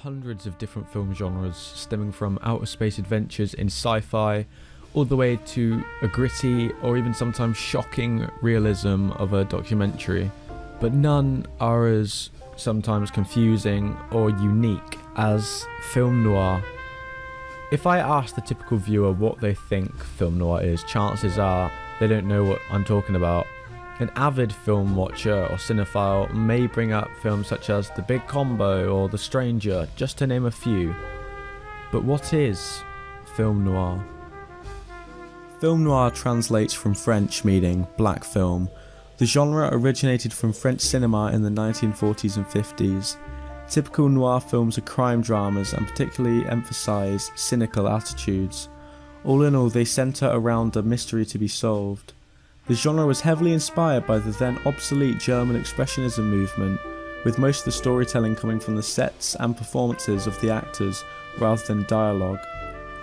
hundreds of different film genres, stemming from outer space adventures in sci-fi, all the way to a gritty or even sometimes shocking realism of a documentary. But none are as sometimes confusing or unique as film noir. If I ask the typical viewer what they think film noir is, chances are they don't know what I'm talking about. An avid film watcher or cinephile may bring up films such as The Big Combo or The Stranger, just to name a few. But what is film noir? Film noir translates from French meaning black film. The genre originated from French cinema in the 1940s and 50s. Typical noir films are crime dramas and particularly emphasise cynical attitudes. All in all, they centre around a mystery to be solved. The genre was heavily inspired by the then obsolete German Expressionism movement, with most of the storytelling coming from the sets and performances of the actors rather than dialogue.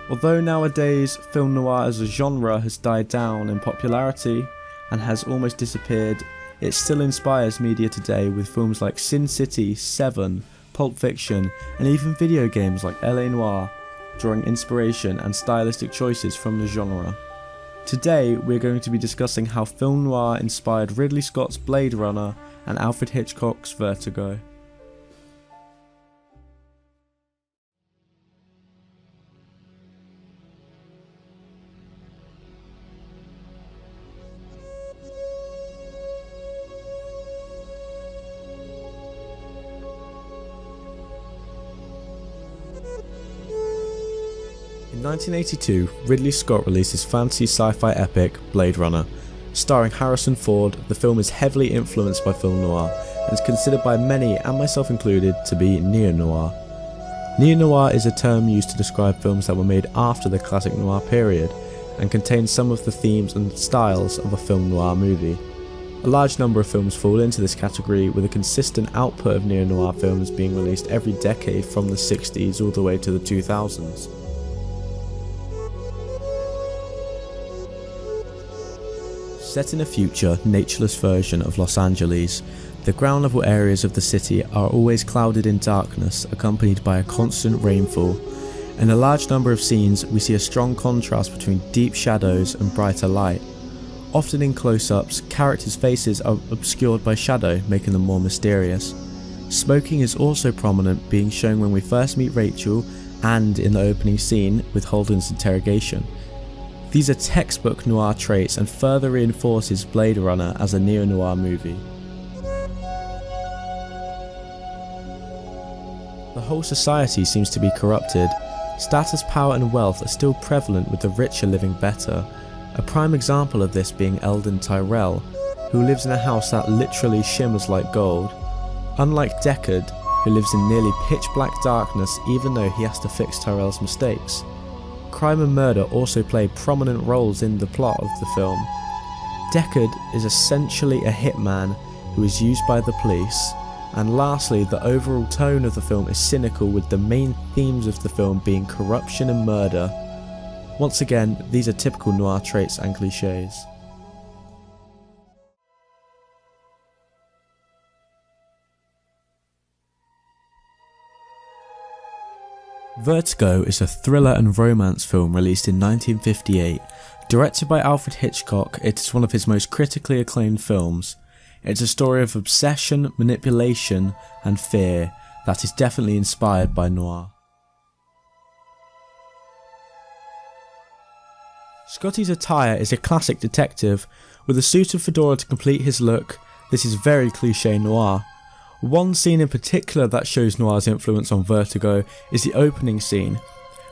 Although nowadays film noir as a genre has died down in popularity and has almost disappeared, it still inspires media today with films like Sin City, Seven, Pulp Fiction, and even video games like LA Noire, drawing inspiration and stylistic choices from the genre. Today we're going to be discussing how film noir inspired Ridley Scott's Bladerunner and Alfred Hitchcock's Vertigo. In 1982, Ridley Scott released his fantasy sci-fi epic Bladerunner. Starring Harrison Ford, the film is heavily influenced by film noir and is considered by many, and myself included, to be neo-noir. Neo-noir is a term used to describe films that were made after the classic noir period and contain some of the themes and styles of a film noir movie. A large number of films fall into this category, with a consistent output of neo-noir films being released every decade from the 60s all the way to the 2000s. Set in a future, natureless version of Los Angeles, the ground level areas of the city are always clouded in darkness, accompanied by a constant rainfall. In a large number of scenes, we see a strong contrast between deep shadows and brighter light. Often in close-ups, characters' faces are obscured by shadow, making them more mysterious. Smoking is also prominent, being shown when we first meet Rachel and in the opening scene with Holden's interrogation. These are textbook noir traits and further reinforces Bladerunner as a neo-noir movie. The whole society seems to be corrupted. Status, power and wealth are still prevalent, with the rich are living better. A prime example of this being Eldon Tyrell, who lives in a house that literally shimmers like gold. Unlike Deckard, who lives in nearly pitch black darkness even though he has to fix Tyrell's mistakes. Crime and murder also play prominent roles in the plot of the film. Deckard is essentially a hitman who is used by the police, and lastly, the overall tone of the film is cynical, with the main themes of the film being corruption and murder. Once again, these are typical noir traits and clichés. Vertigo is a thriller and romance film released in 1958. Directed by Alfred Hitchcock, it is one of his most critically acclaimed films. It's a story of obsession, manipulation, and fear that is definitely inspired by noir. Scotty's attire is a classic detective, with a suit and fedora to complete his look. This is very cliché noir. One scene in particular that shows noir's influence on Vertigo is the opening scene.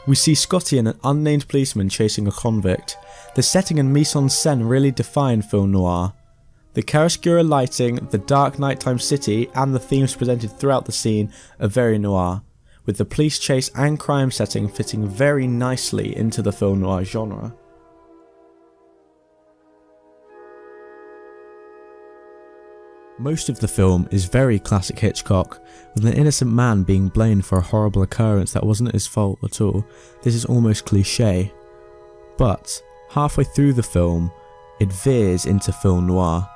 We see Scotty and an unnamed policeman chasing a convict. The setting and mise-en-scène really define film noir. The chiaroscuro lighting, the dark nighttime city, and the themes presented throughout the scene are very noir, with the police chase and crime setting fitting very nicely into the film noir genre. Most of the film is very classic Hitchcock, with an innocent man being blamed for a horrible occurrence that wasn't his fault at all. This is almost cliché. But halfway through the film, it veers into film noir.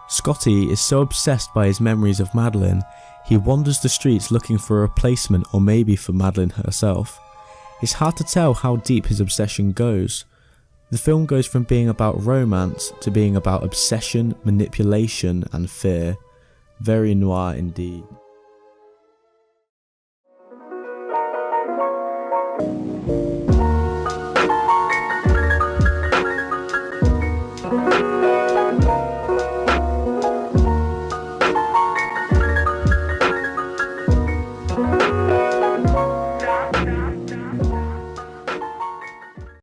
Scotty is so obsessed by his memories of Madeline, he wanders the streets looking for a replacement or maybe for Madeline herself. It's hard to tell how deep his obsession goes. The film goes from being about romance to being about obsession, manipulation and fear. Very noir indeed.